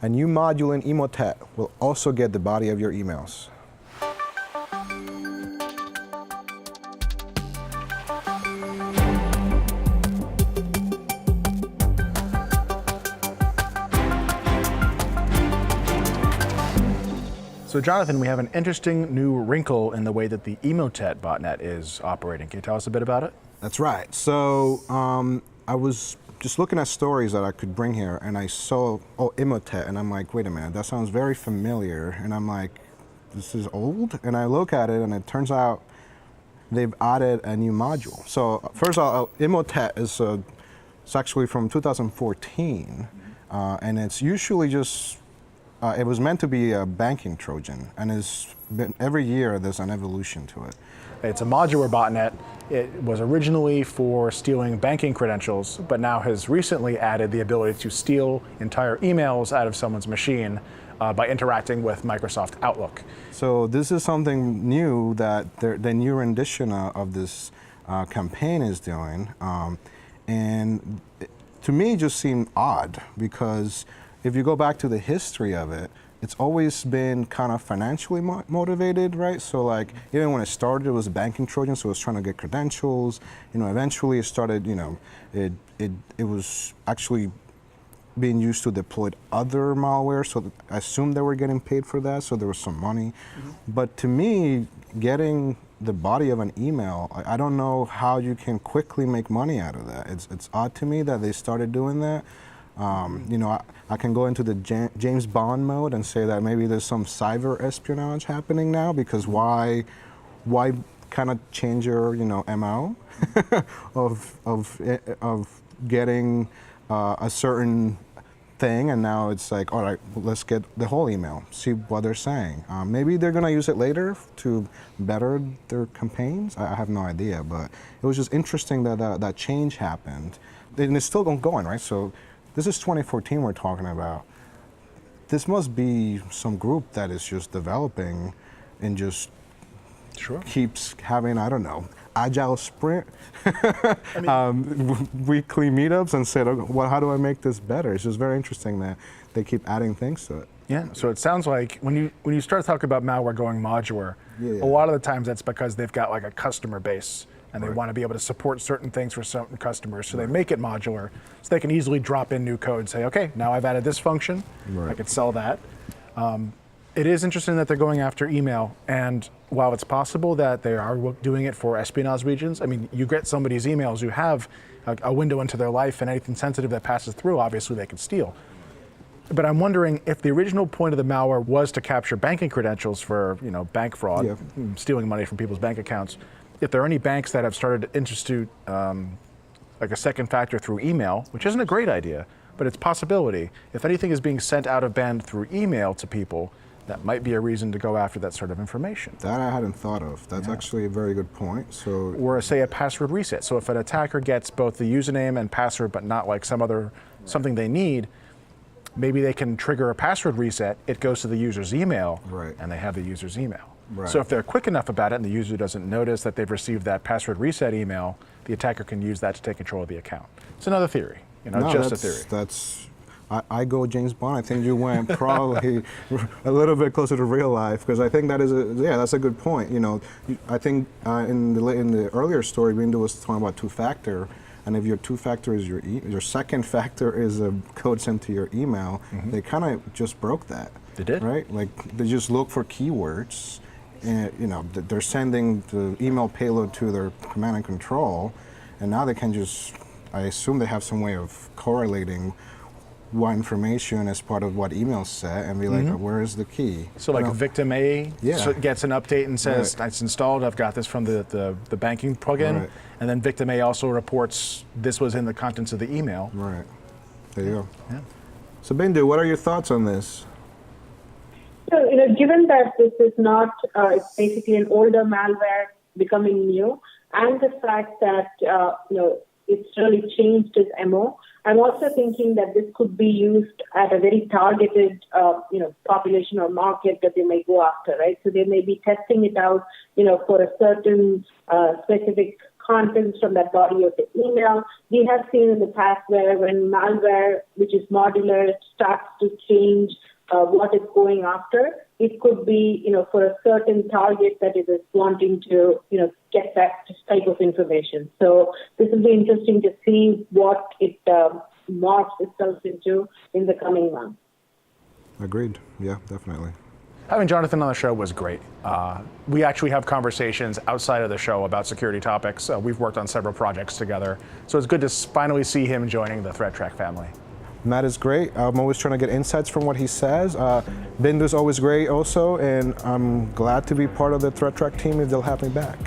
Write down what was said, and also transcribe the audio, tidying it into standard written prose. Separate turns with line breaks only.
A new module in Emotet will also get the body of your emails.
So Jonathan, we have an interesting new wrinkle in the way that the Emotet botnet is operating. Can you tell us a bit about it?
That's right. So I was just looking at stories that I could bring here, and I saw, Emotet, and I'm like, wait a minute, that sounds very familiar. And I'm like, this is old? And I look at it, and it turns out they've added a new module. So first of all, Emotet is it's actually from 2014, and it's usually just, it was meant to be a banking Trojan, and every year there's an evolution to it.
It's a modular botnet. It was originally for stealing banking credentials, but now has recently added the ability to steal entire emails out of someone's machine by interacting with Microsoft Outlook.
So this is something new that the new rendition of this campaign is doing, and to me it just seemed odd, because if you go back to the history of it, it's always been kind of financially motivated, right? So like, even when it started, it was a banking Trojan, so it was trying to get credentials. Eventually it started, it was actually being used to deploy other malware, so I assumed they were getting paid for that, so there was some money. Mm-hmm. But to me, getting the body of an email, I don't know how you can quickly make money out of that. It's odd to me that they started doing that. I can go into the James Bond mode and say that maybe there's some cyber espionage happening now, because why kind of change your MO of getting a certain thing, and now it's like, all right, let's get the whole email, see what they're saying. Maybe they're going to use it later to better their campaigns. I have no idea, but it was just interesting that that change happened, and it's still going, right? So this is 2014 we're talking about. This must be some group that is just developing and just keeps having, I don't know, agile sprint, weekly meetups, and said, well, how do I make this better? It's just very interesting that they keep adding things to it.
Yeah, so it sounds like when you start talking about malware going modular, a lot of the times that's because they've got like a customer base, and they want to be able to support certain things for certain customers. So they make it modular, so they can easily drop in new code, say, okay, now I've added this function, I could sell that. It is interesting that they're going after email, and while it's possible that they are doing it for espionage regions, I mean, you get somebody's emails, you have a window into their life, and anything sensitive that passes through, obviously they can steal. But I'm wondering if the original point of the malware was to capture banking credentials for bank fraud, stealing money from people's bank accounts. If there are any banks that have started to institute like a second factor through email, which isn't a great idea, but it's a possibility. If anything is being sent out of band through email to people, that might be a reason to go after that sort of information.
That I hadn't thought of. That's actually a very good point. So,
or say a password reset. So if an attacker gets both the username and password, but not like something they need, maybe they can trigger a password reset. It goes to the user's email, and they have the user's email. Right. So if they're quick enough about it and the user doesn't notice that they've received that password reset email, the attacker can use that to take control of the account. It's another theory, just a theory.
I go James Bond. I think you went probably a little bit closer to real life, because I think that is that's a good point. I think in the earlier story, Bindu was talking about two-factor, and if your two-factor is your second factor is a code sent to your email, they kind of just broke that.
They did,
right? Like they just look for keywords. And, they're sending the email payload to their command and control, and now they can just, I assume they have some way of correlating what information as part of what emails say, and be like, where is the key?
So like victim A gets an update and says, it's installed, I've got this from the banking plugin, and then victim A also reports this was in the contents of the email.
Right, there you go. Yeah. So Bindu, what are your thoughts on this?
So, given that this is not, it's basically an older malware becoming new, and the fact that, it's really changed its MO, I'm also thinking that this could be used at a very targeted, population or market that they may go after, right? So they may be testing it out, for a certain specific contents from that body of the email. We have seen in the past where when malware, which is modular, starts to change what it's going after, it could be, for a certain target that it is wanting to, get that type of information. So this will be interesting to see what it morphs itself into in the coming months.
Agreed. Yeah, definitely.
Having Jonathan on the show was great. We actually have conversations outside of the show about security topics. We've worked on several projects together. So it's good to finally see him joining the ThreatTraq family.
Matt is great. I'm always trying to get insights from what he says. Bindu is always great also, and I'm glad to be part of the ThreatTraq team if they'll have me back.